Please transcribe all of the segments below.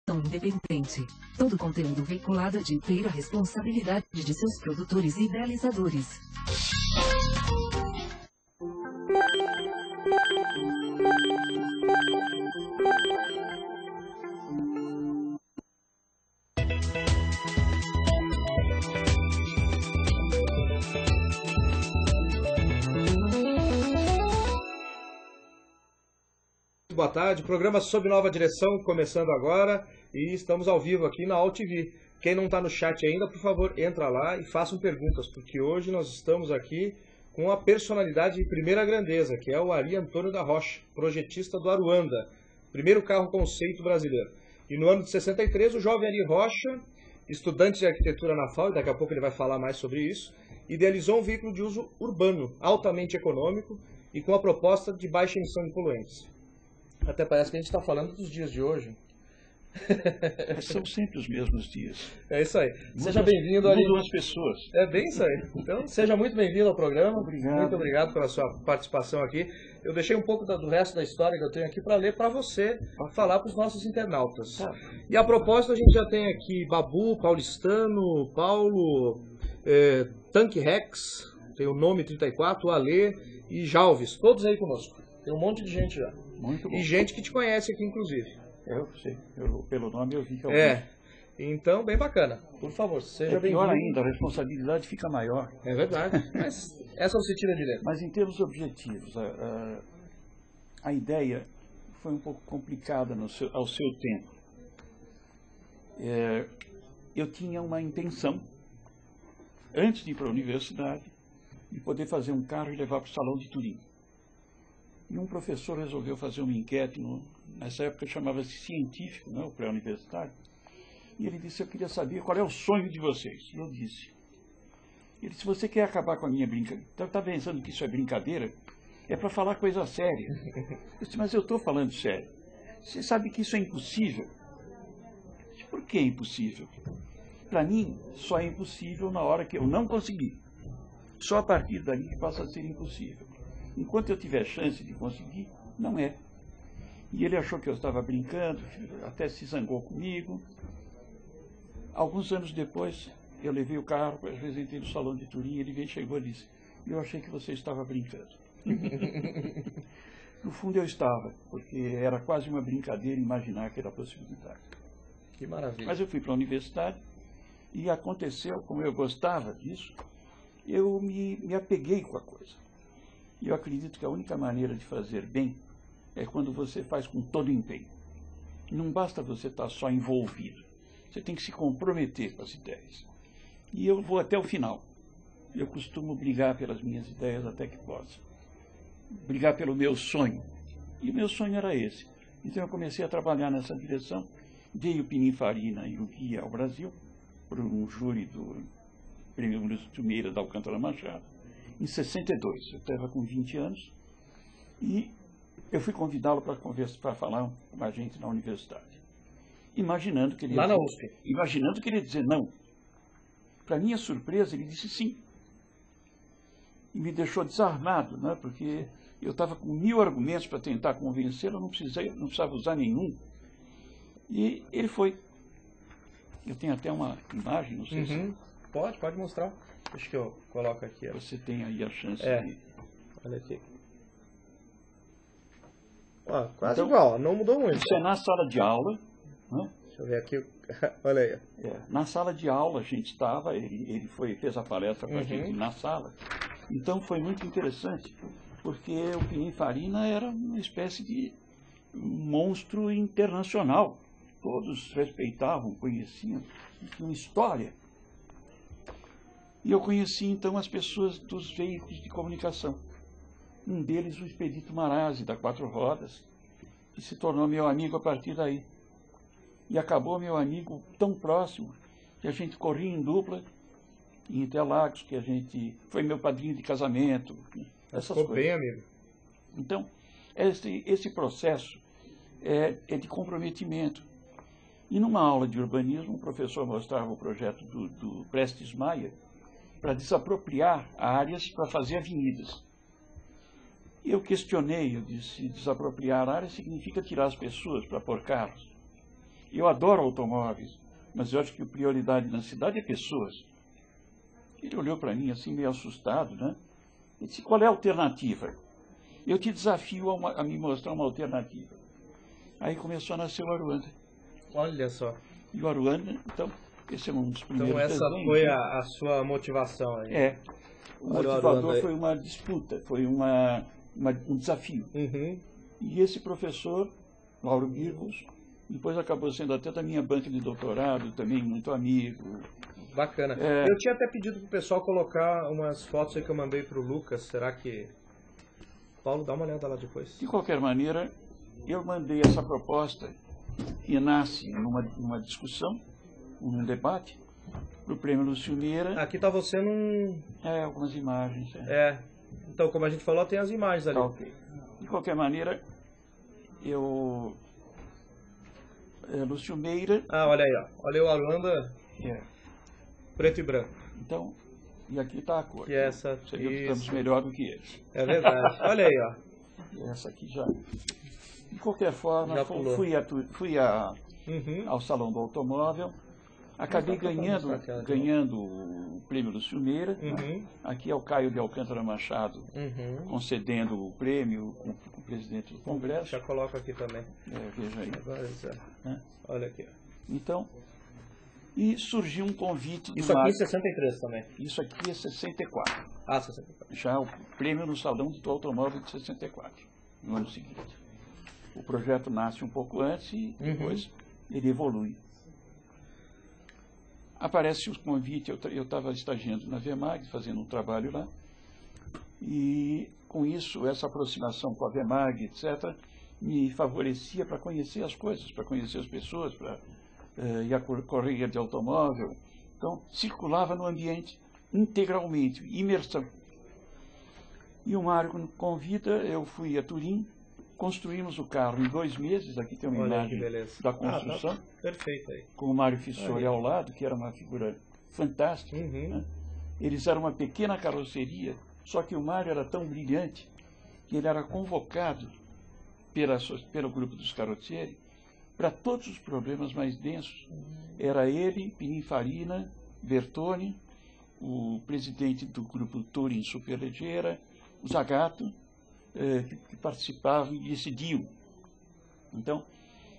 Independente. Todo conteúdo veiculado é de inteira responsabilidade de seus produtores e idealizadores. Boa tarde, programa Sob Nova Direção começando agora e estamos ao vivo aqui na AltV. Quem não está no chat ainda, por favor, entra lá e façam perguntas, porque hoje nós estamos aqui com a personalidade de primeira grandeza, que é o Ari Antônio da Rocha, projetista do Aruanda, primeiro carro conceito brasileiro. E no ano de 63, o jovem Ari Rocha, estudante de arquitetura na FAO, e daqui a pouco ele vai falar mais sobre isso, idealizou um veículo de uso urbano, altamente econômico e com a proposta de baixa emissão de poluentes. Até parece que a gente está falando dos dias de hoje. São sempre os mesmos dias. É isso aí. Seja bem-vindo, Ari. Mudam as pessoas. É bem isso aí. Então, seja muito bem-vindo ao programa. Obrigado. Muito obrigado pela sua participação aqui. Eu deixei um pouco do resto da história que eu tenho aqui para ler para você, falar para os nossos internautas. Tá. E a propósito, a gente já tem aqui Babu, Paulistano, Paulo, Tanque Rex, tem o Nome 34, o Alê e Jalves, todos aí conosco. Tem um monte de gente já. Muito bom. E gente que te conhece aqui, inclusive. Eu sei. Pelo nome eu vi que eu vi. Então, bem bacana. Por favor, seja bem-vindo. Pior ainda, a responsabilidade fica maior. É verdade. Mas essa você tira de dentro. Mas em termos objetivos, a ideia foi um pouco complicada ao seu tempo. Eu tinha uma intenção, antes de ir para a universidade, de poder fazer um carro e levar para o Salão de Turim. E um professor resolveu fazer uma enquete, nessa época chamava-se científico, não, pré-universitário, e ele disse: eu queria saber qual é o sonho de vocês. Eu disse. Ele disse: você quer acabar com a minha brincadeira? Está pensando que isso é brincadeira? É para falar coisa séria. Eu disse: mas eu estou falando sério. Você sabe que isso é impossível? Eu disse: por que é impossível? Para mim, só é impossível na hora que eu não conseguir. Só a partir dali que passa a ser impossível. Enquanto eu tiver chance de conseguir, não é. E ele achou que eu estava brincando, até se zangou comigo. Alguns anos depois, eu levei o carro, apresentei no Salão de Turim, ele veio, chegou e disse: eu achei que você estava brincando. No fundo eu estava, porque era quase uma brincadeira imaginar aquela possibilidade. Que maravilha. Mas eu fui para a universidade e aconteceu, como eu gostava disso, eu me apeguei com a coisa. E eu acredito que a única maneira de fazer bem é quando você faz com todo empenho. Não basta você estar só envolvido. Você tem que se comprometer com as ideias. E eu vou até o final. Eu costumo brigar pelas minhas ideias até que possa. Brigar pelo meu sonho. E o meu sonho era esse. Então eu comecei a trabalhar nessa direção. Dei o Pininfarina e o guia ao Brasil, por um júri do Prêmio Municipal Meira da Alcântara Machado. Em 62, eu estava com 20 anos, e eu fui convidá-lo para falar com a gente na universidade. Imaginando que ele lá na USP. Imaginando que ele ia dizer não. Para minha surpresa, ele disse sim. E me deixou desarmado, né, porque eu estava com 1000 argumentos para tentar convencê-lo, eu não precisava usar nenhum. E ele foi. Eu tenho até uma imagem, não sei se... Pode mostrar. Acho que eu coloco aqui. Você tem aí a chance de... Olha aqui. Quase então, igual, não mudou muito. Isso é na sala de aula. Né? Deixa eu ver aqui. Olha aí. Na sala de aula a gente estava, ele fez a palestra para a gente na sala. Então foi muito interessante, porque o Pininfarina era uma espécie de monstro internacional. Todos respeitavam, conheciam, tinham história. E eu conheci, então, as pessoas dos veículos de comunicação. Um deles, o Expedito Marazzi, da Quatro Rodas, que se tornou meu amigo a partir daí. E acabou meu amigo tão próximo, que a gente corria em dupla, em Interlagos, que a gente... Foi meu padrinho de casamento, essas coisas. Bem, amigo. Então, esse processo é de comprometimento. E numa aula de urbanismo, o professor mostrava o projeto do Prestes Maia, para desapropriar áreas para fazer avenidas. Eu questionei, eu disse: desapropriar áreas significa tirar as pessoas para pôr carros. eu adoro automóveis, mas eu acho que a prioridade na cidade é pessoas. Ele olhou para mim assim, meio assustado, né? Ele disse, qual é a alternativa? Eu te desafio a me mostrar uma alternativa. Aí começou a nascer o Aruanda. Olha só. E o Aruanda, então, esse é um dos primeiros Então essa desenhos, foi né? a sua motivação aí. É. O Olha o motivador Aruanda aí. foi uma disputa, foi um desafio. Uhum. E esse professor, Lauro Birgos, depois acabou sendo até da minha banca de doutorado, também muito amigo. Bacana. Eu tinha até pedido pro pessoal colocar umas fotos aí que eu mandei pro Lucas. Será que... Paulo, dá uma olhada lá depois. De qualquer maneira, eu mandei essa proposta, que nasce numa discussão, num debate, para o Prêmio Lúcio Meira. Aqui tá você num... Algumas imagens. Então, como a gente falou, tem as imagens ali. Tá, ok. De qualquer maneira, Lúcio Meira... Olha aí, ó. Olha o Aruanda preto e branco. Então, e aqui está a cor. E essa... Você viu que estamos melhor do que eles. É verdade. Olha aí, ó. E essa aqui já... De qualquer forma, Já fui ao Salão do Automóvel, acabei ganhando o Prêmio Lúcio Meira. Aqui é o Caio de Alcântara Machado concedendo o prêmio com o presidente do Congresso. Já coloco aqui também. Veja aí. Agora, olha aqui. Então, e surgiu um convite... Isso aqui é 63 também. Isso aqui é 64. 64. Já o prêmio no Salão do Automóvel de 64, no ano seguinte. O projeto nasce um pouco antes e depois ele evolui. Aparece o convite, eu estava estagiando na Vemag, fazendo um trabalho lá, e com isso, essa aproximação com a Vemag, etc., me favorecia para conhecer as coisas, para conhecer as pessoas, para ir a correia de automóvel. Então, circulava no ambiente integralmente, imersão. E o Mário convida, eu fui a Turim, construímos o carro em 2 meses, aqui tem uma imagem da construção, tá perfeito aí. Com o Mário Fissori ao lado, que era uma figura fantástica. Né? Eles eram uma pequena carroceria, só que o Mário era tão brilhante que ele era convocado pelo grupo dos carrozzieri para todos os problemas mais densos. Era ele, Pininfarina, Bertone, o presidente do grupo Touring Superleggera, o Zagato, que participavam e decidiam. Então,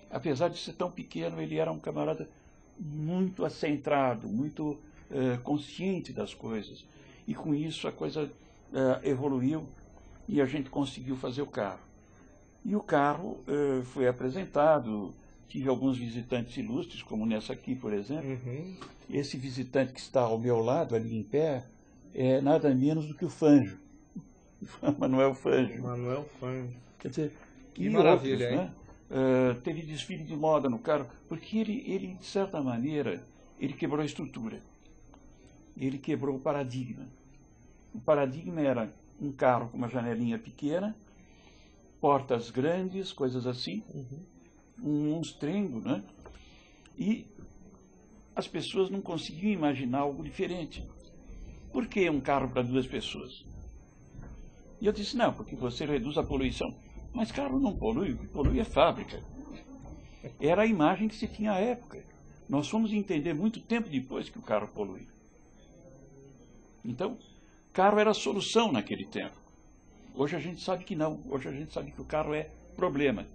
apesar de ser tão pequeno, ele era um camarada muito acentrado, muito consciente das coisas. E com isso a coisa evoluiu e a gente conseguiu fazer o carro. E o carro foi apresentado, tive alguns visitantes ilustres, como nessa aqui, por exemplo. Esse visitante que está ao meu lado, ali em pé, é nada menos do que o Fangio. Manuel Fangio. Manuel Fangio. Quer dizer, que maravilha, outros, né? Teve desfile de moda no carro, porque ele, de certa maneira, ele quebrou a estrutura. Ele quebrou o paradigma. O paradigma era um carro com uma janelinha pequena, portas grandes, coisas assim, um monstrengo, né? E as pessoas não conseguiam imaginar algo diferente. Por que um carro para 2 pessoas? E eu disse, não, porque você reduz a poluição. Mas carro não polui, o que polui é fábrica. Era a imagem que se tinha à época. Nós fomos entender muito tempo depois que o carro polui. Então, carro era a solução naquele tempo. Hoje a gente sabe que não. Hoje a gente sabe que o carro é problema.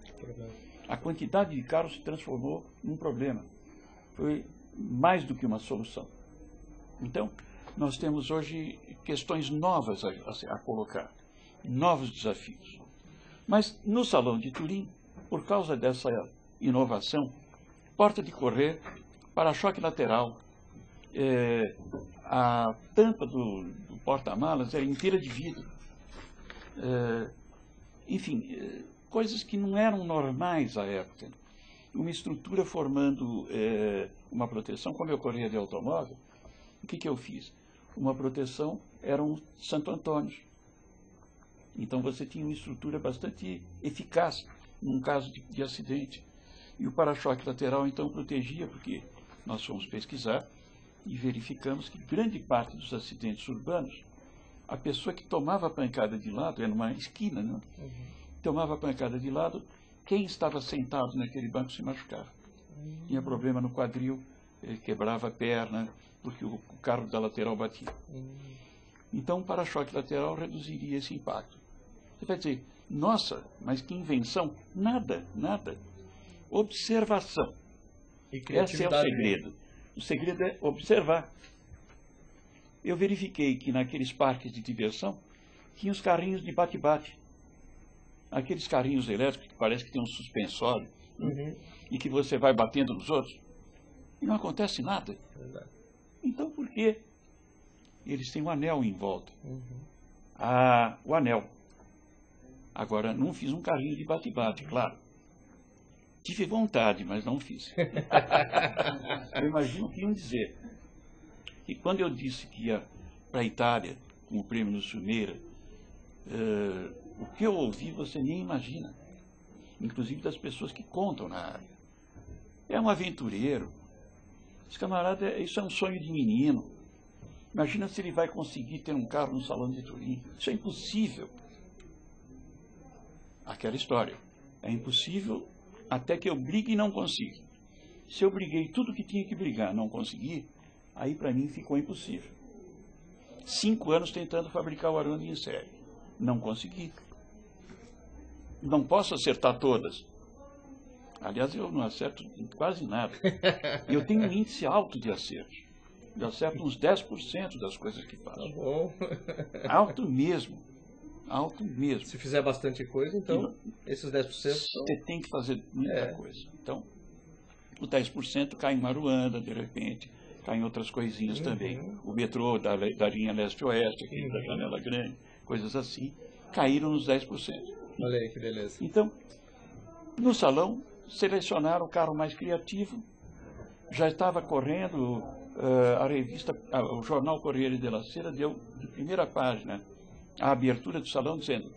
A quantidade de carros se transformou num problema. Foi mais do que uma solução. Então, nós temos hoje questões novas a colocar. Novos desafios. Mas no Salão de Turim, por causa dessa inovação, porta de correr, para-choque lateral, a tampa do porta-malas era inteira de vidro. Enfim, coisas que não eram normais à época. Uma estrutura formando uma proteção, como eu corria de automóvel, o que eu fiz? Uma proteção era um Santo Antônio. Então você tinha uma estrutura bastante eficaz num caso de acidente. E o para-choque lateral então protegia, porque nós fomos pesquisar e verificamos que grande parte dos acidentes urbanos, a pessoa que tomava a pancada de lado, era numa esquina, né? Tomava a pancada de lado, quem estava sentado naquele banco se machucava. Tinha problema no quadril, quebrava a perna, porque o carro da lateral batia. Então, o para-choque lateral reduziria esse impacto. Você vai dizer, nossa, mas que invenção? Nada, nada. Observação. Esse é o segredo. O segredo é observar. Eu verifiquei que naqueles parques de diversão tinha os carrinhos de bate-bate. Aqueles carrinhos elétricos que parece que tem um suspensório e que você vai batendo nos outros. E não acontece nada. Então, por quê? Eles têm um anel em volta. O anel. Agora, não fiz um carrinho de bate-bate, claro. Tive vontade, mas não fiz. Eu imagino que iam dizer. E quando eu disse que ia para a Itália, com o prêmio no Sumeira, o que eu ouvi você nem imagina. Inclusive das pessoas que contam na área. É um aventureiro. Esse camarada, isso é um sonho de menino. Imagina se ele vai conseguir ter um carro no Salão de Turim. Isso é impossível. Aquela história. É impossível até que eu brigue e não consiga. Se eu briguei tudo que tinha que brigar, não consegui, aí para mim ficou impossível. 5 anos tentando fabricar o arame em série. Não consegui. Não posso acertar todas. Aliás, eu não acerto quase nada. Eu tenho um índice alto de acerto. Eu acerto uns 10% das coisas que faço. Tá bom. Alto mesmo. Alto mesmo. Se fizer bastante coisa, então, esses 10% você tem que fazer muita coisa. Então, o 10% cai em Maruanda, de repente, cai em outras coisinhas também. O metrô da linha leste-oeste, aqui da Janela Grande, coisas assim, caíram nos 10%. Olha aí, que beleza. Então, no salão, selecionaram o carro mais criativo. Já estava correndo, a revista, o jornal Corriere della Sera deu de primeira página a abertura do salão dizendo: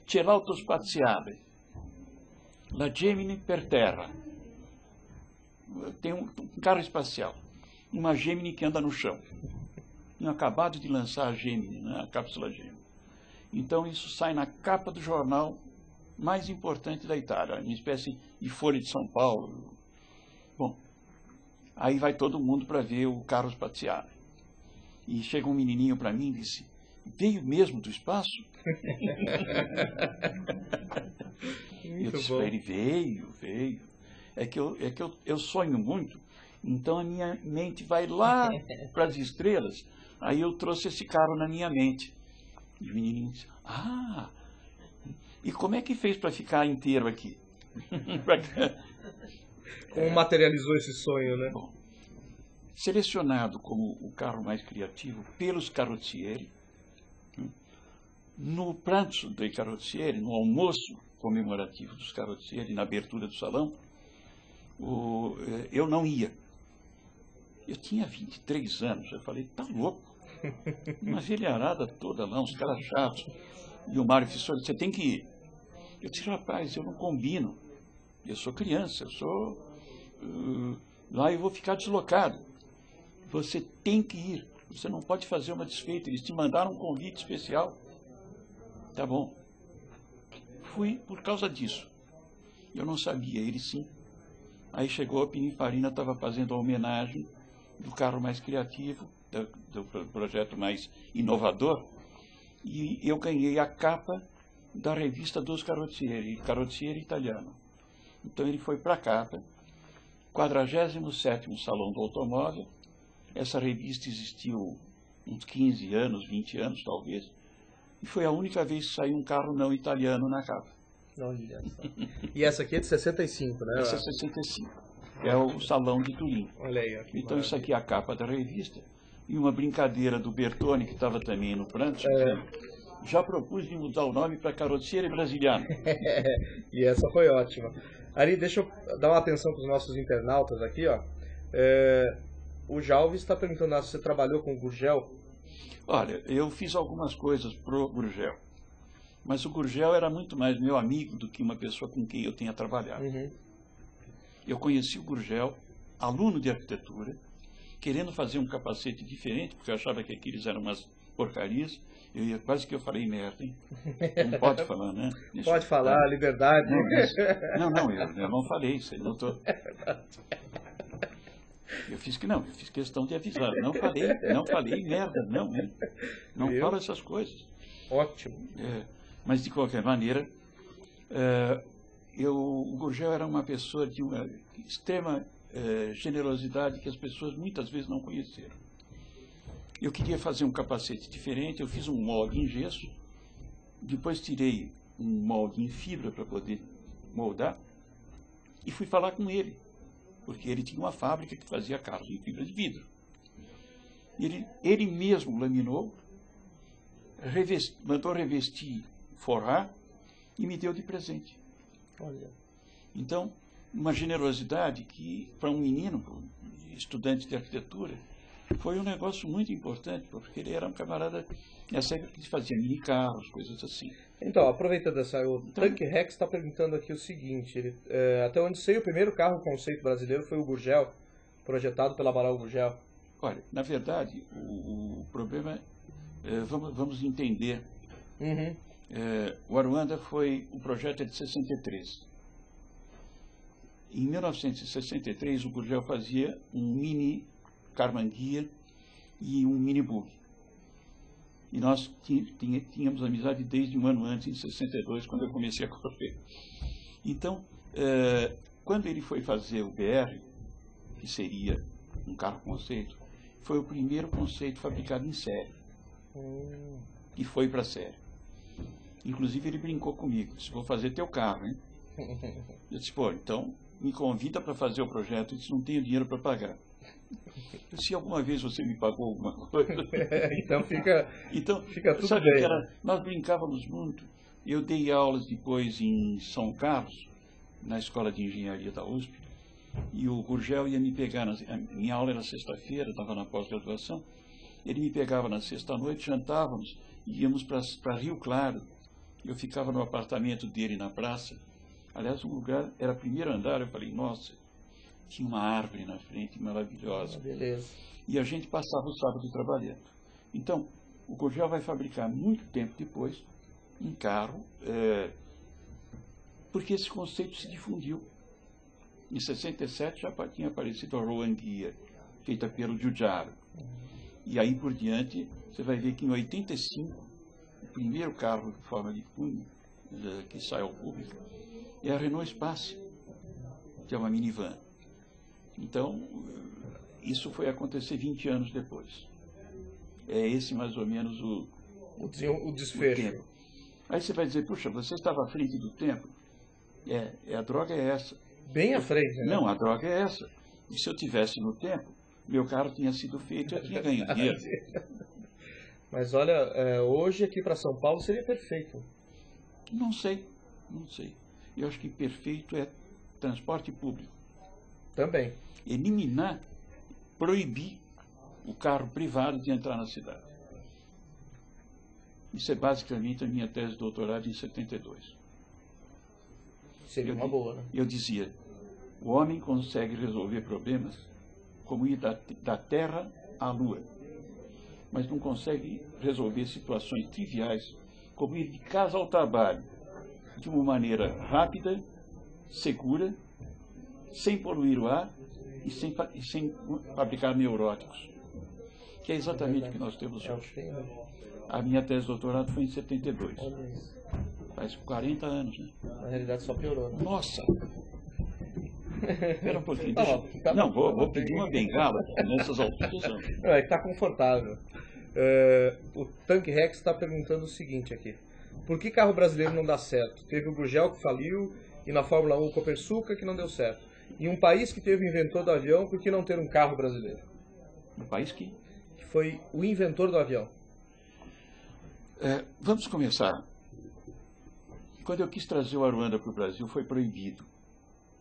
"C'è l'auto spaziale, la Gemini per terra." Tem um carro espacial, uma Gemini que anda no chão. Tinham acabado de lançar a Gemini, né, a cápsula Gemini. Então isso sai na capa do jornal mais importante da Itália, uma espécie de Folha de São Paulo. Bom, aí vai todo mundo para ver o carro espacial. E chega um menininho para mim e disse: "Veio mesmo do espaço?" Eu disse para ele: veio. É que eu sonho muito, então a minha mente vai lá para as estrelas. Aí eu trouxe esse carro na minha mente. E o menininho disse: "Ah, e como é que fez para ficar inteiro aqui?" Como materializou esse sonho, né? Bom, selecionado como o carro mais criativo pelos carrozzieri, no pranzo dei carrozzieri, no almoço comemorativo dos carrozzieri, na abertura do salão, eu não ia. Eu tinha 23 anos, eu falei: "Tá louco? Uma velharada toda lá, uns caras chatos." E o Mário Fissoli: "Você tem que ir." Eu disse: "Rapaz, eu não combino. Eu sou criança, eu sou... lá eu vou ficar deslocado." "Você tem que ir. Você não pode fazer uma desfeita. Eles te mandaram um convite especial." "Tá bom." Fui por causa disso. Eu não sabia, ele sim. Aí chegou a Pininfarina, estava fazendo a homenagem do carro mais criativo, do projeto mais inovador, e eu ganhei a capa da revista dos Carrozzieri, Carrozzieri Italiano. Então ele foi para a capa, 47º Salão do Automóvel. Essa revista existiu uns 15 anos, 20 anos talvez, e foi a única vez que saiu um carro não italiano na capa. Olha só. E essa aqui é de 65, né? Essa é 65. É o Salão de Turim. Olha aí, ó, que então isso aqui é a capa da revista. E uma brincadeira do Bertone, que estava também no pranto, já propus de mudar o nome para Carrozzieri Brasiliano. E essa foi ótima. Ari, deixa eu dar uma atenção para os nossos internautas aqui, ó. O Jalves está perguntando se você trabalhou com o Gurgel. Olha, eu fiz algumas coisas pro Gurgel, mas o Gurgel era muito mais meu amigo do que uma pessoa com quem eu tenha trabalhado. Eu conheci o Gurgel, aluno de arquitetura, querendo fazer um capacete diferente, porque eu achava que aqueles eram umas porcarias. Quase que eu falei merda, hein? Não pode falar, né? Pode falar, liberdade. Não, eu não falei isso. Eu não tô... Eu fiz questão de avisar. Não falei merda, não, hein? Não falo essas coisas. Ótimo. Mas, de qualquer maneira, o Gurgel era uma pessoa de uma extrema generosidade que as pessoas muitas vezes não conheceram. Eu queria fazer um capacete diferente, eu fiz um molde em gesso, depois tirei um molde em fibra para poder moldar e fui falar com ele, porque ele tinha uma fábrica que fazia carros em fibra de vidro. Ele mesmo laminou, mandou revestir, forrar e me deu de presente. Olha. Então, uma generosidade que, para um menino, para um estudante de arquitetura, foi um negócio muito importante, porque ele era um camarada, nessa época que fazia mini-carros, coisas assim. Então, aproveitando o Tank Rex está perguntando aqui o seguinte, até onde sei, o primeiro carro conceito brasileiro foi o Gurgel, projetado pela Amaral Gurgel. Olha, na verdade, o problema vamos entender. Uhum. O Aruanda o projeto é de 63. Em 1963, o Gurgel fazia um mini Carmanguia e um mini bug. E nós tínhamos amizade desde um ano antes, em 62, quando eu comecei a correr. Então, quando ele foi fazer o BR, que seria um carro conceito, foi o primeiro conceito fabricado em série. E foi para a série. Inclusive, ele brincou comigo, disse: vou fazer teu carro, hein? Eu disse: pô, então me convida para fazer o projeto. Eu disse: não tenho dinheiro para pagar. Se alguma vez você me pagou alguma coisa... então fica tudo sabe, bem. Nós brincávamos muito. Eu dei aulas depois em São Carlos, na Escola de Engenharia da USP, e o Gurgel ia me pegar, minha aula era sexta-feira, estava na pós-graduação, ele me pegava na sexta-noite, jantávamos, e íamos para Rio Claro. Eu ficava no apartamento dele na praça. Aliás, um lugar, era primeiro andar, eu falei: nossa, tinha uma árvore na frente maravilhosa. Beleza. E a gente passava o sábado trabalhando. Então, o Gurgel vai fabricar muito tempo depois um carro, porque esse conceito se difundiu. Em 67 já tinha aparecido a Rowan Guia, feita pelo Giugiaro. E aí por diante, você vai ver que em 85, o primeiro carro de forma de cunho que sai ao público é a Renault Espace, que é uma minivan. Então, isso foi acontecer 20 anos depois. É esse mais ou menos o desfecho. tempo. Aí você vai dizer: puxa, você estava à frente do tempo. A droga é essa. Bem à frente, né? Não, a droga é essa. E se eu tivesse no tempo, meu carro tinha sido feito e eu tinha ganho dinheiro. Mas olha, hoje aqui para São Paulo seria perfeito. Não sei. Eu acho que perfeito é transporte público. Também. Eliminar, proibir o carro privado de entrar na cidade. Isso é basicamente a minha tese de doutorado em 72. Seria uma boa, né? Eu dizia: o homem consegue resolver problemas como ir da Terra à Lua, mas não consegue resolver situações triviais como ir de casa ao trabalho de uma maneira rápida, segura, sem poluir o ar e sem fabricar neuróticos, que é exatamente o que nós temos hoje. A minha tese de doutorado foi em 72. Faz 40 anos, né? Na realidade só piorou, né? Nossa! Espera um pouquinho. Não, vou pedir uma bengala nessas alturas. Não, é que tá confortável. O Tank Rex está perguntando o seguinte aqui: por que carro brasileiro não dá certo? Teve o Gurgel que faliu, e na Fórmula 1 o Copersucar que não deu certo. E um país que teve o inventor do avião, por que não ter um carro brasileiro? Um país que foi o inventor do avião. Vamos começar. Quando eu quis trazer o Aruanda para o Brasil, foi proibido,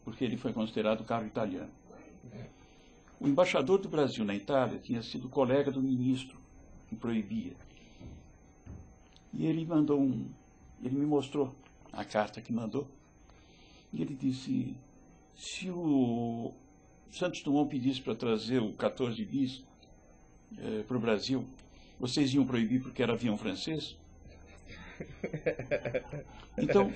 porque ele foi considerado carro italiano. O embaixador do Brasil na Itália tinha sido colega do ministro que proibia. E ele me mostrou a carta que mandou, e ele disse: se o Santos Dumont pedisse para trazer o 14 bis para o Brasil, vocês iam proibir porque era avião francês? Então,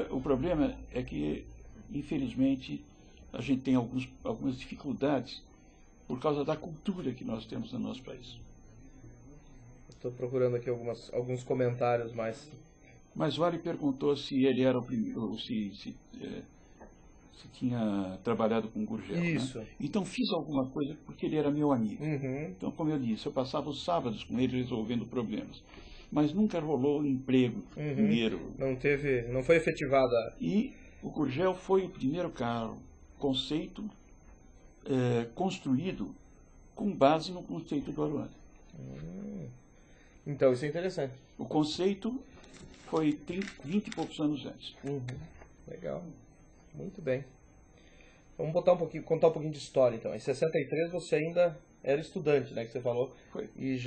o problema é que, infelizmente, a gente tem algumas dificuldades por causa da cultura que nós temos no nosso país. Estou procurando aqui alguns comentários mais. Mas Vale perguntou se ele era o primeiro, se tinha trabalhado com Gurgel. Isso. Né? Então fiz alguma coisa porque ele era meu amigo. Uhum. Então, como eu disse, eu passava os sábados com ele resolvendo problemas. Mas nunca rolou emprego, dinheiro. Não foi efetivada. E o Gurgel foi o primeiro carro conceito construído com base no conceito do Aruanda. Então, isso é interessante. O conceito foi 20 e poucos anos antes. Legal. Muito bem. Vamos contar um pouquinho de história, então. Em 63 você ainda era estudante, né, que você falou. Foi. E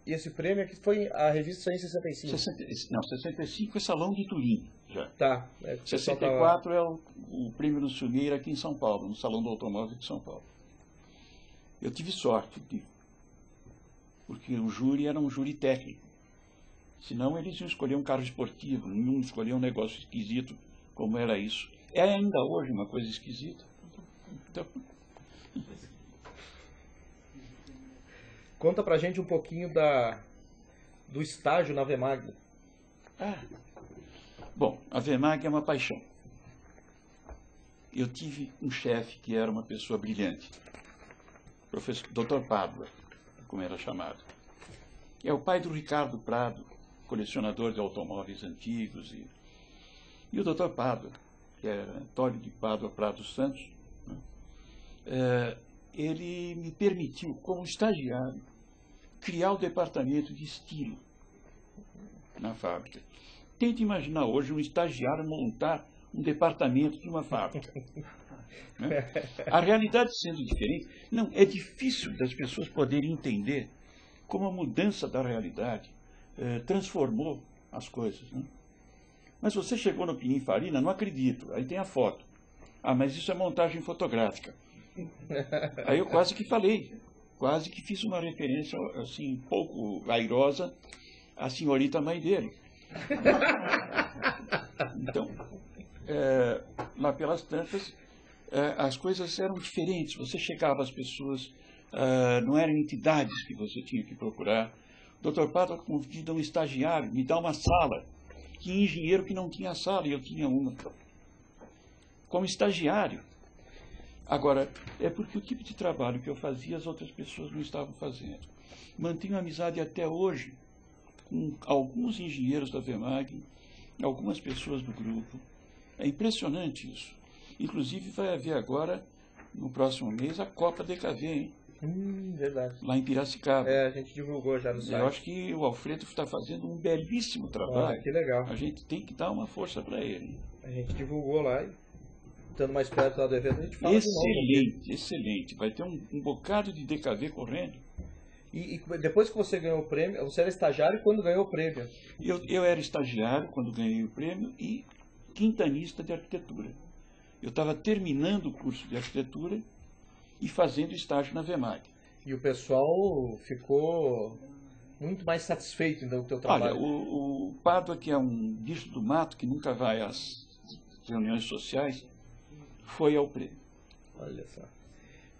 esse prêmio aqui foi a revista saiu em 65. 65 é Salão de Turim, já. Tá. 64 é o prêmio do Suneira aqui em São Paulo, no Salão do Automóvel de São Paulo. Eu tive sorte, porque o júri era um júri técnico. Senão eles iam escolher um carro esportivo, não iam escolher um negócio esquisito como era isso. É ainda hoje uma coisa esquisita. Então... Conta pra gente um pouquinho do estágio na Vemag. Bom, a Vemag é uma paixão. Eu tive um chefe que era uma pessoa brilhante. Professor Dr. Pádua, como era chamado. É o pai do Ricardo Prado, colecionador de automóveis antigos. E o Dr. Pádua, que era Antônio de Pádua Prado Santos, né, ele me permitiu, como estagiário, criar o departamento de estilo na fábrica. Tente imaginar hoje um estagiário montar um departamento de uma fábrica. Né? A realidade sendo diferente, não, é difícil das pessoas poderem entender como a mudança da realidade transformou as coisas. Né? Mas você chegou no Pininfarina, não acredito, aí tem a foto. Mas isso é montagem fotográfica. Aí eu quase que falei, quase que fiz uma referência, assim, um pouco airosa à senhorita mãe dele. Então, lá pelas tantas, as coisas eram diferentes. Você chegava às pessoas, não eram entidades que você tinha que procurar. O Dr. Pádua convida um estagiário, me dá uma sala. Tinha engenheiro que não tinha sala e eu tinha uma. Como estagiário. Agora, é porque o tipo de trabalho que eu fazia as outras pessoas não estavam fazendo. Mantenho amizade até hoje com alguns engenheiros da Vemag, algumas pessoas do grupo. É impressionante isso. Inclusive vai haver agora, no próximo mês, a Copa DKV, hein? Verdade. Lá em Piracicaba. A gente divulgou já no site. Eu acho que o Alfredo está fazendo um belíssimo trabalho. Que legal. A gente tem que dar uma força para ele. A gente divulgou lá e, estando mais perto lá do evento, a gente fala excelente, de novo. Excelente. Vai ter um bocado de DKV correndo. E depois que você ganhou o prêmio, você era estagiário quando ganhou o prêmio? Eu era estagiário quando ganhei o prêmio e quintanista de arquitetura. Eu estava terminando o curso de arquitetura e fazendo estágio na Vemag. E o pessoal ficou muito mais satisfeito então, com o teu trabalho? Olha, o Pádua, que é um bicho do mato, que nunca vai às reuniões sociais, foi ao prêmio. Olha só.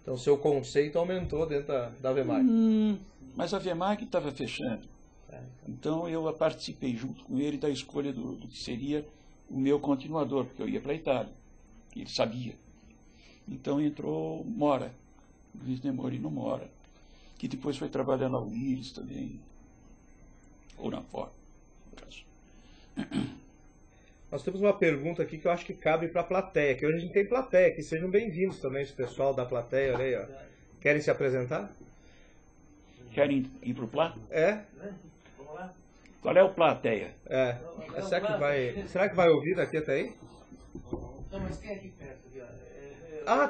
Então, seu conceito aumentou dentro da Vemag. Mas a Vemag estava fechando. Então, eu participei junto com ele da escolha do que seria o meu continuador, porque eu ia para a Itália. Ele sabia. Então, entrou Mora, Luiz Nemorino Mora, que depois foi trabalhar na Willis também, ou na Ford, no caso. Nós temos uma pergunta aqui que eu acho que cabe para a plateia, que hoje a gente tem plateia aqui. Sejam bem-vindos também, esse pessoal da plateia. Olha aí, ó. Querem se apresentar? Querem ir para o Plá? Vamos lá. Qual é o plateia? Será que vai ouvir daqui até aí? Não, mas tem aqui perto.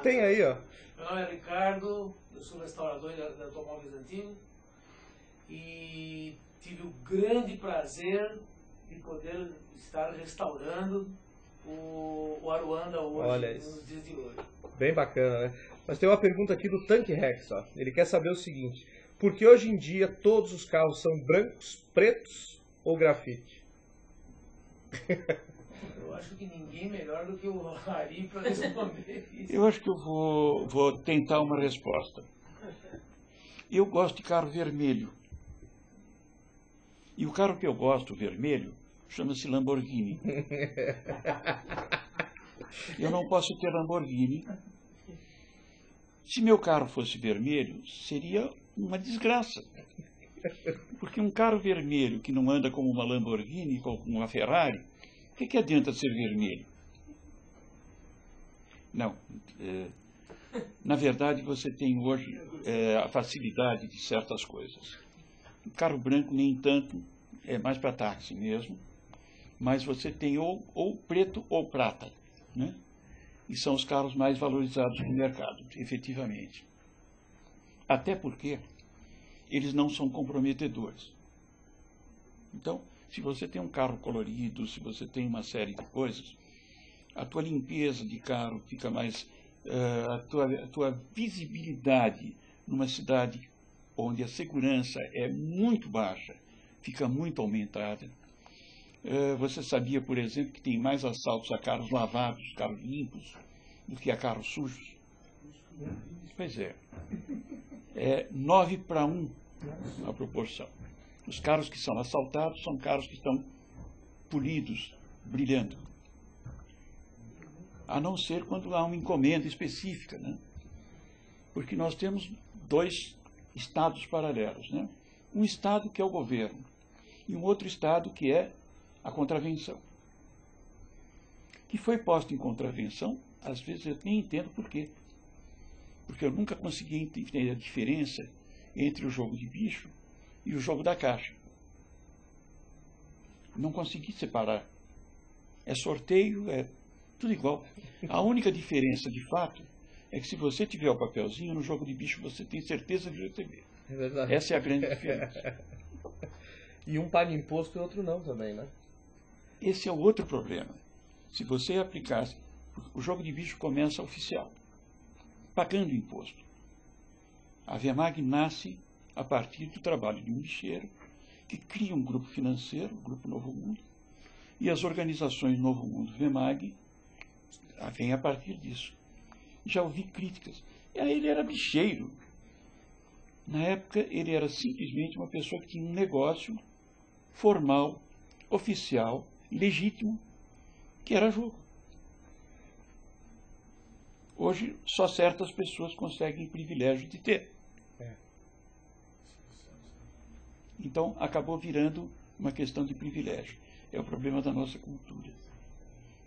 Tem aí, ó. Meu nome é Ricardo, eu sou restaurador de automóveis antigos e tive o grande prazer de poder estar restaurando o Aruanda hoje, nos dias de hoje. Bem bacana, né? Mas tem uma pergunta aqui do Tanque Rex, ó. Ele quer saber o seguinte: por que hoje em dia todos os carros são brancos, pretos ou grafite? Eu acho que ninguém melhor do que o Ari para responder isso. Eu acho que eu vou tentar uma resposta. Eu gosto de carro vermelho. E o carro que eu gosto, vermelho, chama-se Lamborghini. Eu não posso ter Lamborghini. Se meu carro fosse vermelho, seria uma desgraça. Porque um carro vermelho que não anda como uma Lamborghini, como uma Ferrari, o que adianta ser vermelho? Não. Na verdade, você tem hoje a facilidade de certas coisas. O carro branco, nem tanto, é mais para táxi mesmo, mas você tem ou preto ou prata, né? E são os carros mais valorizados no mercado, efetivamente. Até porque eles não são comprometedores. Então, se você tem um carro colorido, se você tem uma série de coisas, a tua limpeza de carro fica mais... a tua visibilidade numa cidade onde a segurança é muito baixa, fica muito aumentada. Você sabia, por exemplo, que tem mais assaltos a carros lavados, carros limpos, do que a carros sujos? Pois é. É 9:1 a proporção. Os carros que são assaltados são carros que estão polidos, brilhando. A não ser quando há uma encomenda específica, né? Porque nós temos dois estados paralelos, né? Um estado que é o governo e um outro estado que é a contravenção. Que foi posto em contravenção, às vezes eu nem entendo por quê. Porque eu nunca consegui entender a diferença entre o jogo de bicho e o jogo da caixa. Não consegui separar. É sorteio, é tudo igual. A única diferença, de fato, é que se você tiver o papelzinho, no jogo de bicho você tem certeza de receber. É verdade. Essa é a grande diferença. E um paga imposto e outro não também, né? Esse é o outro problema. Se você aplicasse... O jogo de bicho começa oficial, pagando imposto. A VEMAG nasce a partir do trabalho de um bicheiro que cria um grupo financeiro, o Grupo Novo Mundo, e as organizações Novo Mundo VEMAG vêm a partir disso. Já ouvi críticas. Ele era bicheiro. Na época, ele era simplesmente uma pessoa que tinha um negócio formal, oficial, legítimo, que era jogo. Hoje, só certas pessoas conseguem o privilégio de ter. Então, acabou virando uma questão de privilégio. É o problema da nossa cultura.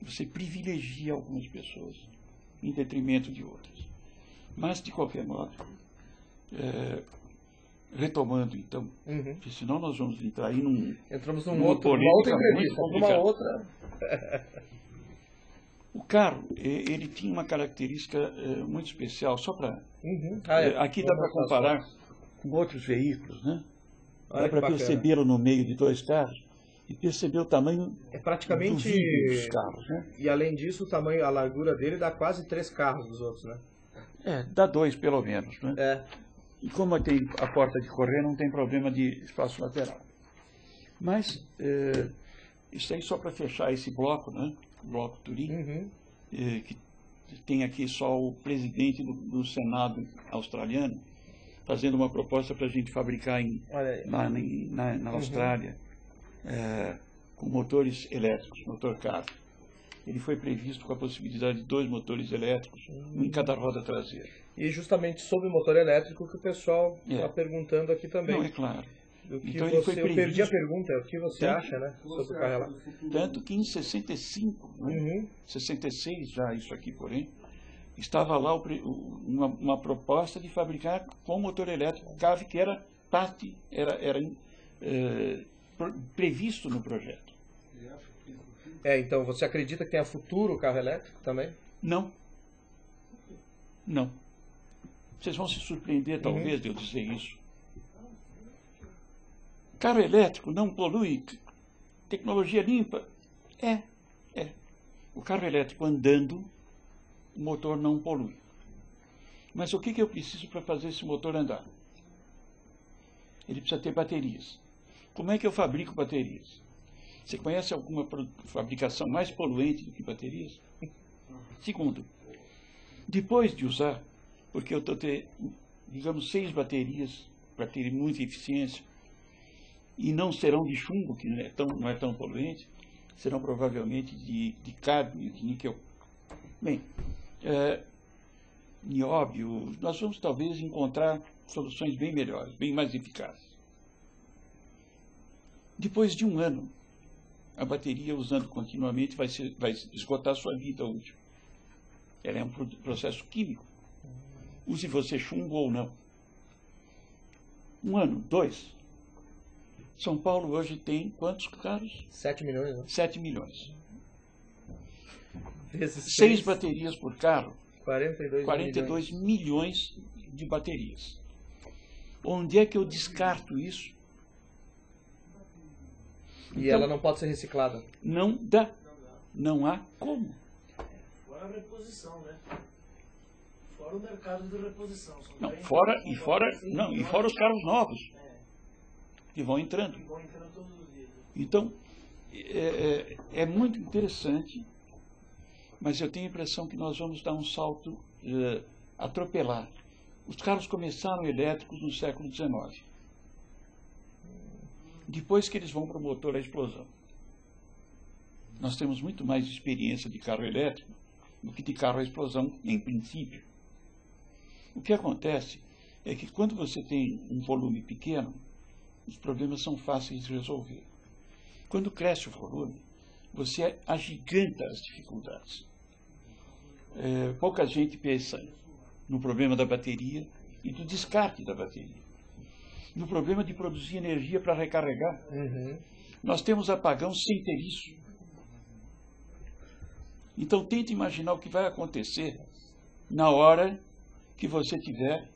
Você privilegia algumas pessoas em detrimento de outras. Mas, de qualquer modo, retomando, então, porque senão nós vamos entrar aí Entramos numa outra entrevista, numa outra... O carro, ele tinha uma característica muito especial, só para... aqui dá para comparar com outros veículos, né? Dá para percebê-lo no meio de dois carros e perceber o tamanho praticamente do vidro dos carros, né? E além disso, o tamanho, a largura dele dá quase 3 carros dos outros, né? Dá 2 pelo menos, né? E como tem a porta de correr, não tem problema de espaço lateral. Mas, isso aí só para fechar esse bloco, né? O bloco Turim, que tem aqui só o presidente do Senado australiano fazendo uma proposta para a gente fabricar na Austrália com motores elétricos, motor carro. Ele foi previsto com a possibilidade de 2 motores elétricos, um em cada roda traseira. E justamente sobre o motor elétrico que o pessoal está perguntando aqui também. Não, é claro. Então ele foi previsto... Eu perdi a pergunta, o que você acha, né, sobre o carro elétrico? Tanto que em 65, 66 já isso aqui, porém, estava lá uma proposta de fabricar com motor elétrico carro que era previsto no projeto. Então você acredita que tenha futuro o carro elétrico também? Não. Não. Vocês vão se surpreender, talvez, de eu dizer isso. Carro elétrico não polui, tecnologia limpa. O carro elétrico andando, o motor não polui. Mas o que eu preciso para fazer esse motor andar? Ele precisa ter baterias. Como é que eu fabrico baterias? Você conhece alguma fabricação mais poluente do que baterias? Segundo, depois de usar, porque eu estou tendo, digamos, 6 baterias para terem muita eficiência, e não serão de chumbo, que não é tão poluente, serão provavelmente de cádmio, de níquel. Bem, nióbio, nós vamos talvez encontrar soluções bem melhores, bem mais eficazes. Depois de um ano, a bateria, usando continuamente, vai esgotar sua vida útil. Ela é um processo químico. Use você chumbo ou não. Um ano, 2. São Paulo hoje tem quantos carros? 7 milhões, né? 7 milhões. Vezes 6 baterias por carro, 42 milhões de baterias. Onde é que eu descarto isso? E ela não pode ser reciclada? Não dá. Não há como. Fora a reposição, né? Fora o mercado de reposição. Não, fora os carros novos que vão entrando. Que vão entrando todos os dias. Então, é muito interessante, mas eu tenho a impressão que nós vamos dar um salto atropelar. Os carros começaram elétricos no século XIX. Depois que eles vão para o motor a explosão. Nós temos muito mais experiência de carro elétrico do que de carro a explosão, em princípio. O que acontece é que quando você tem um volume pequeno, os problemas são fáceis de resolver. Quando cresce o volume, você agiganta as dificuldades. Pouca gente pensa no problema da bateria e do descarte da bateria. No problema de produzir energia para recarregar. Nós temos apagão sem ter isso. Então tente imaginar o que vai acontecer na hora que você tiver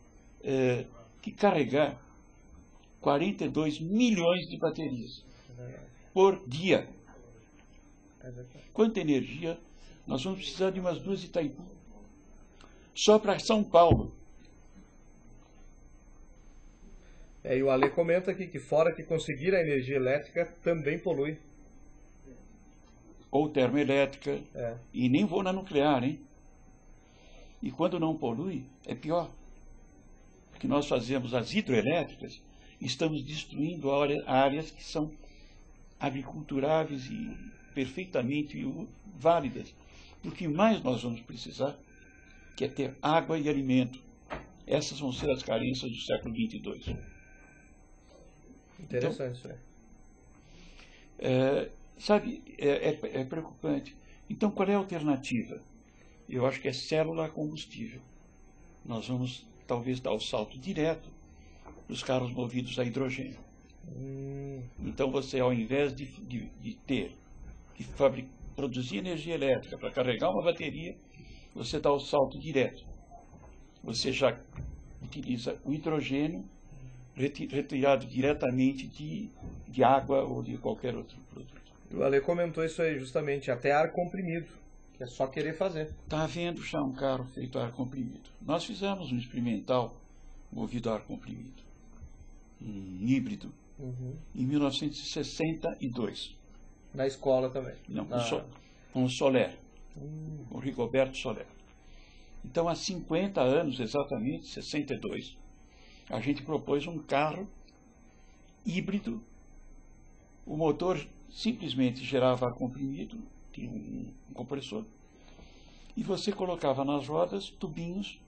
que carregar 42 milhões de baterias por dia. Quanta energia? Nós vamos precisar de umas 2 Itaipu. Só para São Paulo. E o Ale comenta aqui que fora que conseguir a energia elétrica também polui. Ou termoelétrica. E nem vou na nuclear, hein? E quando não polui, é pior. Porque nós fazemos as hidroelétricas e estamos destruindo áreas que são agriculturáveis e perfeitamente válidas. O que mais nós vamos precisar, que é ter água e alimento. Essas vão ser as carências do século XXII. Interessante, então, sabe, é preocupante. Então, qual é a alternativa? Eu acho que é célula a combustível. Nós vamos, talvez, dar o salto direto dos carros movidos a hidrogênio. Então, você, ao invés de ter que produzir energia elétrica para carregar uma bateria, você dá o salto direto. Você já utiliza o hidrogênio retirado diretamente de água ou de qualquer outro produto. O Ale comentou isso aí, justamente, até ar comprimido, que é só querer fazer. Está havendo já um carro feito a ar comprimido. Nós fizemos um experimental movido a ar comprimido, um híbrido, em 1962. Na escola também? Não, com o Soler, com o Rigoberto Soler. Então, há 50 anos, exatamente, 62, a gente propôs um carro híbrido. O motor simplesmente gerava ar comprimido, tinha um compressor, e você colocava nas rodas tubinhos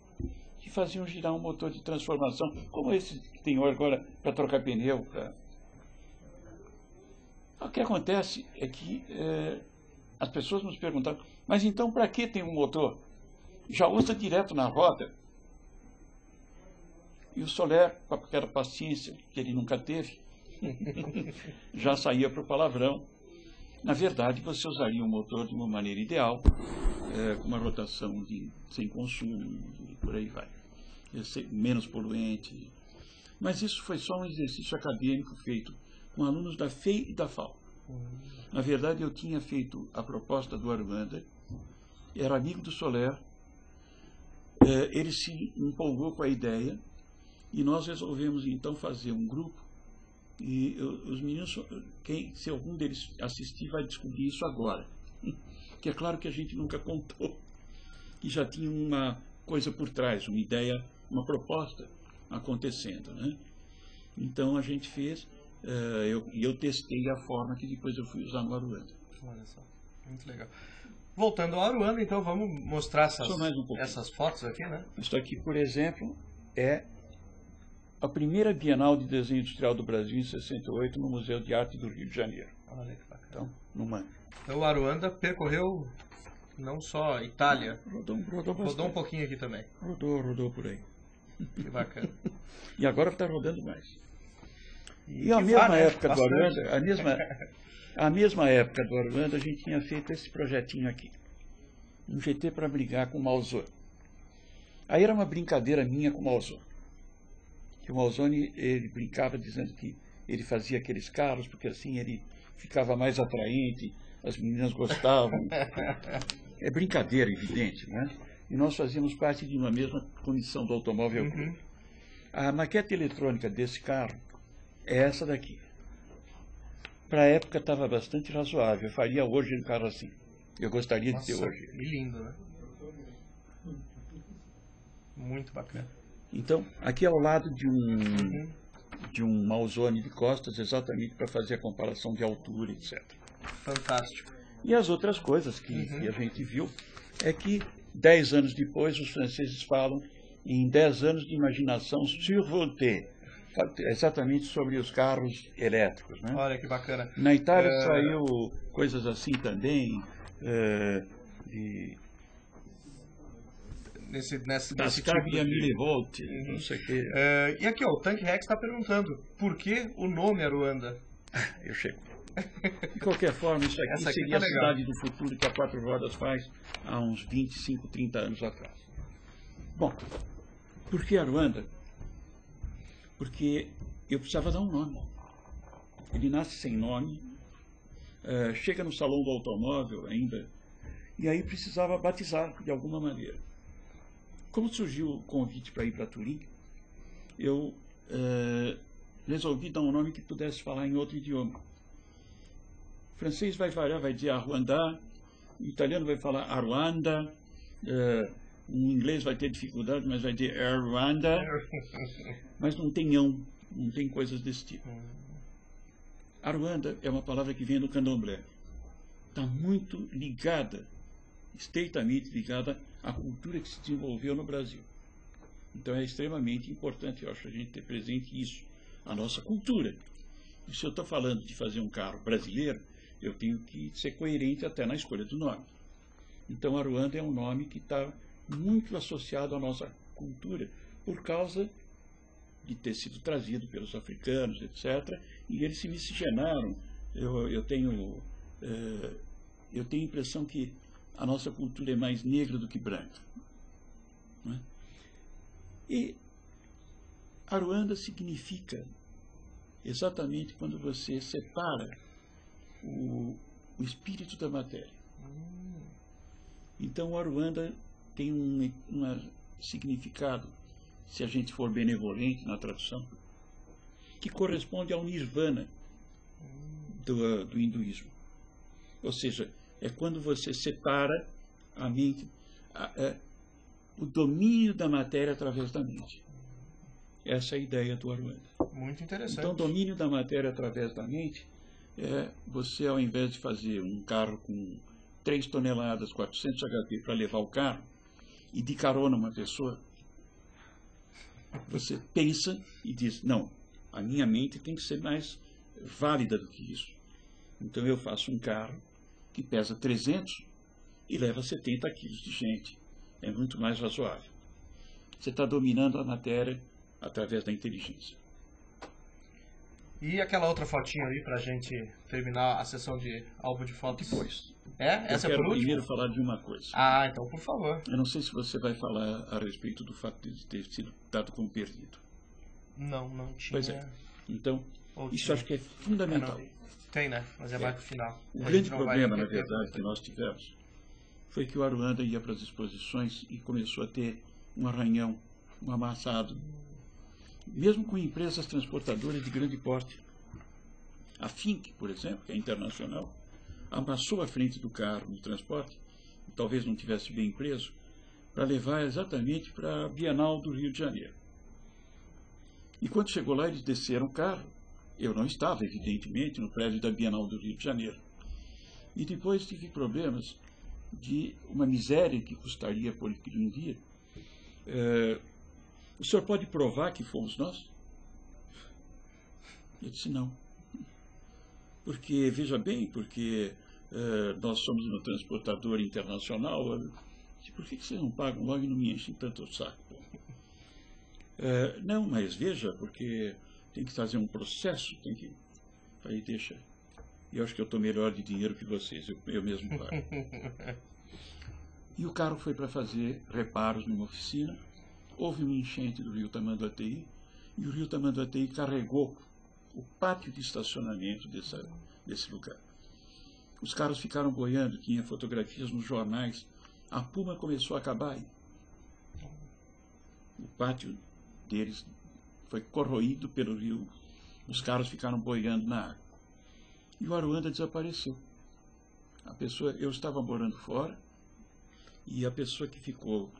que faziam girar um motor de transformação, como esse que tem agora para trocar pneu. O que acontece é que as pessoas nos perguntaram, mas então para que tem um motor? Já usa direto na roda. E o Soler, com aquela paciência que ele nunca teve, já saía para o palavrão. Na verdade, você usaria um motor de uma maneira ideal, com uma rotação sem consumo, e por aí vai. Ia ser menos poluente. Mas isso foi só um exercício acadêmico feito com alunos da FEI e da FAO. Na verdade, eu tinha feito a proposta do Armanda, era amigo do Soler, ele se empolgou com a ideia, e nós resolvemos então fazer um grupo, e os meninos, se algum deles assistir, vai descobrir isso agora. Que é claro que a gente nunca contou, que já tinha uma coisa por trás, uma ideia, uma proposta acontecendo, né? Então a gente fez, eu testei a forma que depois eu fui usar no Aruanda. Olha só, muito legal. Voltando ao Aruanda, então vamos mostrar essas fotos aqui, né? Isso aqui, por exemplo, é a primeira Bienal de Desenho Industrial do Brasil em 68 no Museu de Arte do Rio de Janeiro. Olha que bacana. Então, no MAN. Então o Aruanda percorreu não só Itália, Rodou um pouquinho aqui também. Rodou por aí. Que bacana. E agora está rodando mais. E a mesma época do bastante. Aruanda, a mesma época do Aruanda, a gente tinha feito esse projetinho aqui. Um GT para brigar com o Malzone. Aí era uma brincadeira minha com o Malzone. Que o Malzone, ele brincava dizendo que ele fazia aqueles carros, porque assim ele ficava mais atraente, as meninas gostavam. É brincadeira, evidente, né? E nós fazíamos parte de uma mesma comissão do Automóvel Clube. A maquete eletrônica desse carro é essa daqui. Para a época estava bastante razoável. Eu faria hoje um carro assim. Eu gostaria de ter hoje. Que lindo, né? Muito bacana. Então, aqui ao lado de um Malzone de costas, exatamente para fazer a comparação de altura, etc. Fantástico. E as outras coisas que a gente viu é que 10 anos depois os franceses falam em 10 anos de imaginação survoltée, exatamente sobre os carros elétricos, né? Olha que bacana. Na Itália saiu coisas assim também, nesse tipo de... Milivolt, não sei o quê. E aqui, ó, o Tank Rex está perguntando, por que o nome Aruanda? Eu chego. De qualquer forma, isso aqui seria a cidade do futuro que a Quatro Rodas faz há uns 25, 30 anos atrás. Bom, por que Aruanda? Porque eu precisava dar um nome. Ele nasce sem nome, chega no salão do automóvel ainda, e aí precisava batizar de alguma maneira. Como surgiu o convite para ir para Turim, eu resolvi dar um nome que pudesse falar em outro idioma. O francês vai variar, vai dizer Aruanda, o italiano vai falar Aruanda, o inglês vai ter dificuldade, mas vai dizer Aruanda, mas não tem não tem coisas desse tipo. Aruanda é uma palavra que vem do candomblé. Está muito ligada, estreitamente ligada à cultura que se desenvolveu no Brasil. Então é extremamente importante, eu acho, a gente ter presente isso, a nossa cultura. E se eu estou falando de fazer um carro brasileiro, eu tenho que ser coerente até na escolha do nome. Então Aruanda é um nome que está muito associado à nossa cultura, por causa de ter sido trazido pelos africanos, etc. E eles se miscigenaram. Eu tenho a impressão que a nossa cultura é mais negra do que branca. Não é? E Aruanda significa exatamente quando você separa o espírito da matéria. Então, Aruanda tem um significado, se a gente for benevolente na tradução, que corresponde ao nirvana do hinduísmo. Ou seja, é quando você separa a mente, o domínio da matéria através da mente. Essa é a ideia do Aruanda. Muito interessante. Então, domínio da matéria através da mente é você, ao invés de fazer um carro com 3 toneladas, 400 HP para levar o carro e de carona uma pessoa, você pensa e diz, não, a minha mente tem que ser mais válida do que isso. Então eu faço um carro que pesa 300 e leva 70 quilos de gente. É muito mais razoável. Você está dominando a matéria através da inteligência. E aquela outra fotinha ali para a gente terminar a sessão de álbum de fotos? Depois. Essa é por último? Eu quero primeiro falar de uma coisa. Ah, então por favor. Eu não sei se você vai falar a respeito do fato de ter sido dado como perdido. Não tinha. Pois é. Então, Ou isso tinha. acho que é fundamental. Tem, né? Mas é mais pro final. O grande problema, na verdade, que nós tivemos foi que o Aruanda ia para as exposições e começou a ter um arranhão, um amassado. Mesmo com empresas transportadoras de grande porte. A Fink, por exemplo, que é internacional, amassou a frente do carro no transporte, talvez não tivesse bem preso, para levar exatamente para a Bienal do Rio de Janeiro. E quando chegou lá, eles desceram o carro. Eu não estava, evidentemente, no prédio da Bienal do Rio de Janeiro. E depois tive problemas de uma miséria que custaria por aquilo um dia. O senhor pode provar que fomos nós? Eu disse, não. Porque, veja bem, porque nós somos um transportador internacional. Por que vocês não pagam logo e não me enchem tanto o saco? Não, mas veja, porque tem que fazer um processo, tem que... Aí deixa. Eu acho que eu estou melhor de dinheiro que vocês, eu mesmo pago. E o carro foi para fazer reparos numa oficina. Houve uma enchente do rio Tamanduateí, e o rio Tamanduateí carregou o pátio de estacionamento desse lugar. Os carros ficaram boiando, tinha fotografias nos jornais. A Puma começou a acabar aí. O pátio deles foi corroído pelo rio. Os carros ficaram boiando na água. E o Aruanda desapareceu. Eu estava morando fora, e a pessoa que ficou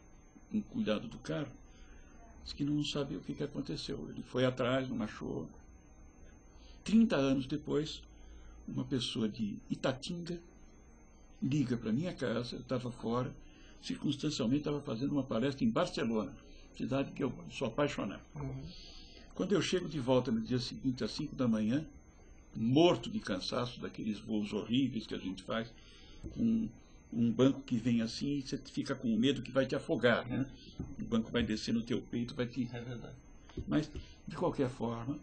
com cuidado do carro disse que não sabia o que aconteceu. Ele foi atrás, não achou. 30 anos depois, uma pessoa de Itatinga liga para minha casa, eu estava fora, circunstancialmente estava fazendo uma palestra em Barcelona, cidade que eu sou apaixonado. Quando eu chego de volta no dia seguinte, às 5 da manhã, morto de cansaço daqueles voos horríveis que a gente faz, com um banco que vem assim e você fica com medo que vai te afogar, né? O banco vai descer no teu peito, vai te... É verdade. Mas, de qualquer forma,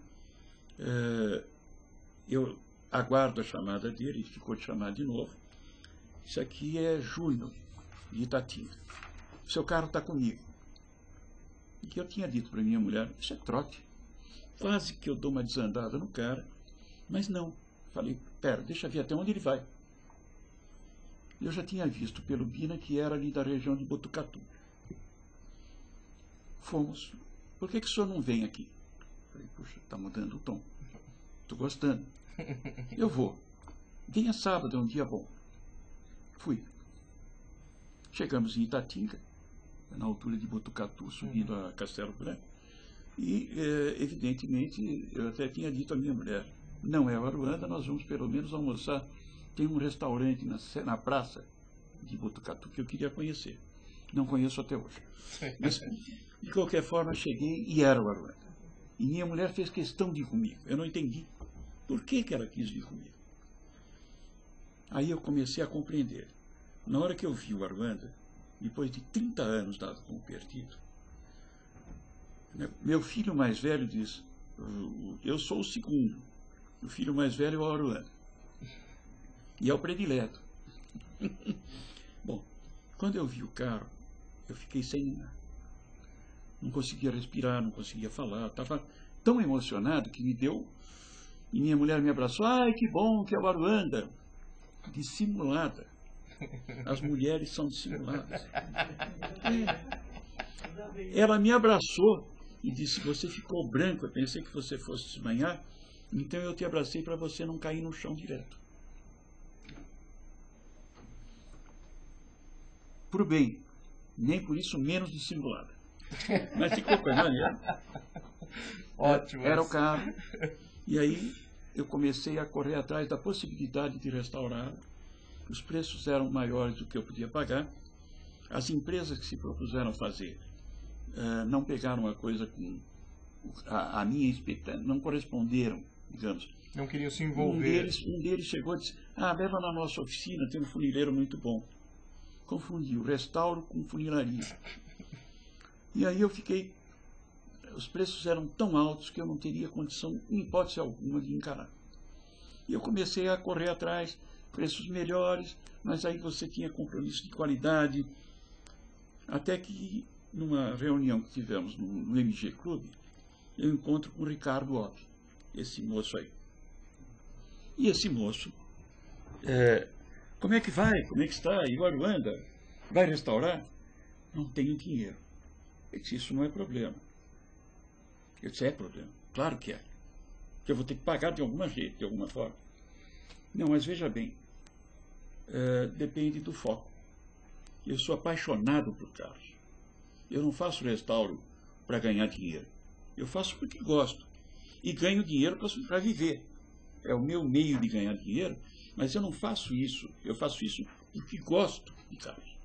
eu aguardo a chamada dele, ele ficou de chamar de novo. Isso aqui é Júnior, de Itatinga. O seu carro está comigo. E que eu tinha dito para minha mulher, isso é trote. Quase que eu dou uma desandada no cara, mas não. Falei, pera, deixa eu ver até onde ele vai. Eu já tinha visto pelo Bina que era ali da região de Botucatu. Fomos. Por que o senhor não vem aqui? Falei, puxa, está mudando o tom. Estou gostando. Eu vou. Venha sábado, é um dia bom. Fui. Chegamos em Itatinga, na altura de Botucatu, subindo a Castelo Branco. E, evidentemente, eu até tinha dito à minha mulher, não é o Aruanda, nós vamos pelo menos almoçar. Tem um restaurante na praça de Botucatu que eu queria conhecer. Não conheço até hoje. Mas, de qualquer forma, cheguei e era o Aruanda. E minha mulher fez questão de ir comigo. Eu não entendi por que ela quis vir comigo. Aí eu comecei a compreender. Na hora que eu vi o Aruanda, depois de 30 anos dado como perdido, meu filho mais velho diz, eu sou o segundo. O filho mais velho é o Aruanda. E é o predileto. Bom, quando eu vi o carro, eu fiquei sem ar. Não conseguia respirar, não conseguia falar. Estava tão emocionado que me deu... E minha mulher me abraçou. Ai, que bom que é o Aruanda. Dissimulada. As mulheres são dissimuladas. Ela me abraçou e disse, você ficou branco, eu pensei que você fosse desmanhar, então eu te abracei para você não cair no chão direto. Por bem, nem por isso menos dissimulada. Mas ficou coisa maneira. Ótimo. Era o carro. E aí eu comecei a correr atrás da possibilidade de restaurar. Os preços eram maiores do que eu podia pagar. As empresas que se propuseram fazer não pegaram a coisa com a minha expectativa, não corresponderam, digamos. Não queriam se envolver. Um deles chegou e disse, leva na nossa oficina, tem um funileiro muito bom. Confundiu restauro com funilaria. E aí eu fiquei... Os preços eram tão altos que eu não teria condição, em hipótese alguma, de encarar. E eu comecei a correr atrás, preços melhores, mas aí você tinha compromisso de qualidade. Até que, numa reunião que tivemos no MG Clube, eu encontro com o Ricardo Opp, esse moço aí. E esse moço, como é que vai? Como é que está? E o Aruanda? Vai restaurar? Não tenho dinheiro. Ele disse, isso não é problema. Eu disse, é problema. Claro que é. Que eu vou ter que pagar de alguma jeito, de alguma forma. Não, mas veja bem, depende do foco. Eu sou apaixonado por carros. Eu não faço restauro para ganhar dinheiro. Eu faço porque gosto. E ganho dinheiro para viver. É o meu meio de ganhar dinheiro, mas eu não faço isso. Eu faço isso porque gosto de carros.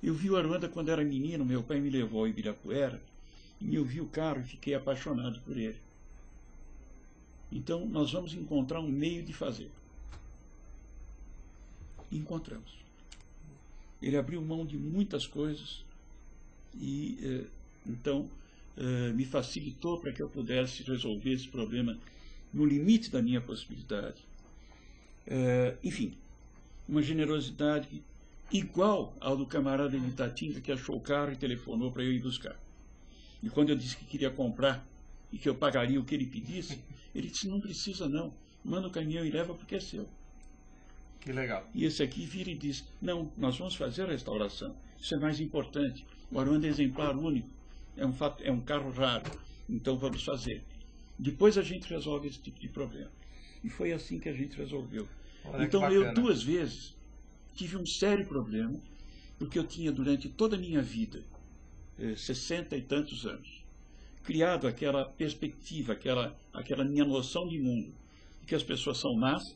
Eu vi o Aruanda quando era menino, meu pai me levou ao Ibirapuera, e eu vi o carro e fiquei apaixonado por ele. Então, nós vamos encontrar um meio de fazer. E encontramos. Ele abriu mão de muitas coisas e, então, me facilitou para que eu pudesse resolver esse problema no limite da minha possibilidade. Enfim, uma generosidade igual ao do camarada de Itatinga que achou o carro e telefonou para eu ir buscar. E quando eu disse que queria comprar e que eu pagaria o que ele pedisse, ele disse, não precisa não, manda o caminhão e leva porque é seu. Que legal. E esse aqui vira e diz, não, nós vamos fazer a restauração, isso é mais importante, o Aruanda é exemplar único, é um carro raro, então vamos fazer. Depois a gente resolve esse tipo de problema. E foi assim que a gente resolveu. Olha, então eu 2 vezes tive um sério problema, porque eu tinha durante toda a minha vida, 60 e tantos anos, criado aquela perspectiva, aquela minha noção de mundo, de que as pessoas são más,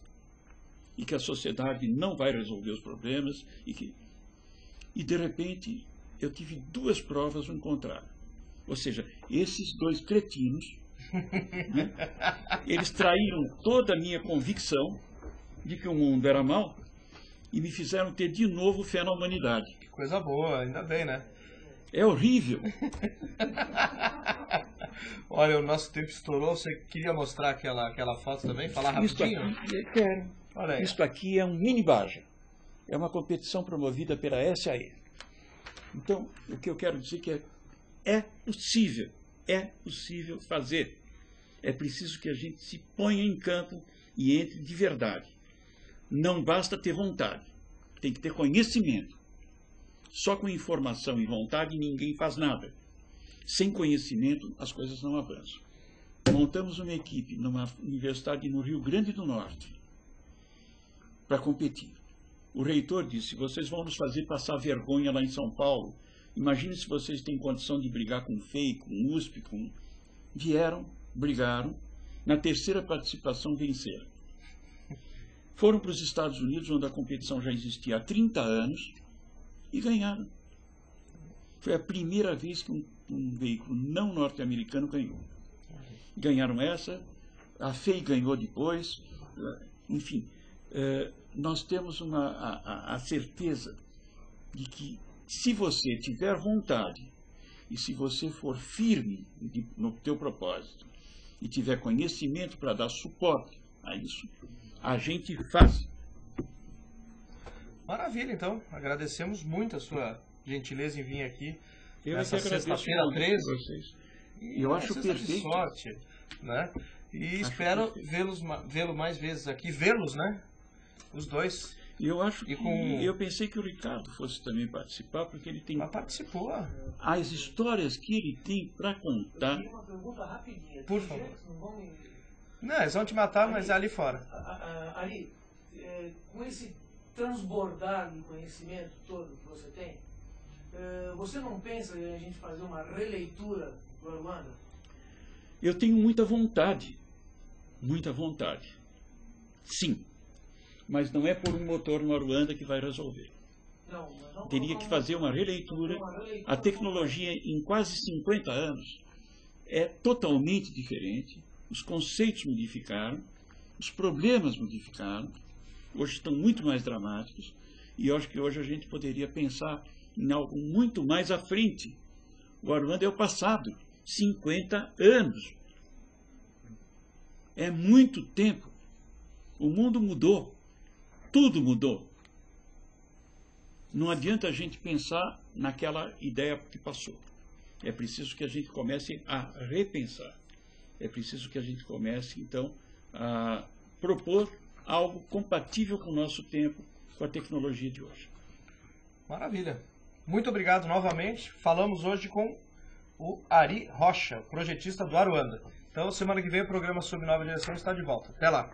e que a sociedade não vai resolver os problemas, e de repente eu tive 2 provas no contrário. Ou seja, esses 2 cretinos, né, eles traíram toda a minha convicção de que o mundo era mau e me fizeram ter de novo fé na humanidade. Que coisa boa, ainda bem, né? É horrível. Olha, o nosso tempo estourou. Você queria mostrar aquela foto também? Falar rapidinho? Quero. Olha aí. Isto aqui é um mini Baja. É uma competição promovida pela SAE. Então, o que eu quero dizer que é possível fazer. É preciso que a gente se ponha em campo e entre de verdade. Não basta ter vontade, tem que ter conhecimento. Só com informação e vontade ninguém faz nada. Sem conhecimento as coisas não avançam. Montamos uma equipe numa universidade no Rio Grande do Norte para competir. O reitor disse, vocês vão nos fazer passar vergonha lá em São Paulo. Imagine se vocês têm condição de brigar com o FEI, com o USP, Vieram, brigaram, na 3ª participação venceram. Foram para os Estados Unidos, onde a competição já existia há 30 anos, e ganharam. Foi a primeira vez que um veículo não norte-americano ganhou. Ganharam essa, a FEI ganhou depois, enfim. Nós temos a certeza de que, se você tiver vontade, e se você for firme no teu propósito, e tiver conhecimento para dar suporte a isso, a gente faz. Maravilha, então. Agradecemos muito a sua gentileza em vir aqui. Eu nessa sexta-feira 13. Vocês. E eu acho perfeito. Sorte, né? E espero vê-lo mais vezes aqui. Vê-los, né? Os 2. Eu acho eu pensei que o Ricardo fosse também participar, porque ele tem... Mas participou. As histórias que ele tem para contar... Uma pergunta rapidinha. Por favor. Não, eles vão te matar, mas é ali fora. Ari, com esse transbordar de conhecimento todo que você tem, você não pensa em a gente fazer uma releitura do Aruanda? Eu tenho muita vontade. Muita vontade. Sim. Mas não é por um motor no Aruanda que vai resolver. Não, teria que fazer uma releitura. A tecnologia, em quase 50 anos, é totalmente diferente. Os conceitos modificaram, os problemas modificaram, hoje estão muito mais dramáticos, e eu acho que hoje a gente poderia pensar em algo muito mais à frente. O Aruanda é o passado, 50 anos. É muito tempo. O mundo mudou. Tudo mudou. Não adianta a gente pensar naquela ideia que passou. É preciso que a gente comece a repensar. É preciso que a gente comece, então, a propor algo compatível com o nosso tempo, com a tecnologia de hoje. Maravilha. Muito obrigado novamente. Falamos hoje com o Ari Rocha, projetista do Aruanda. Então, semana que vem o programa Sob Nova Direção está de volta. Até lá.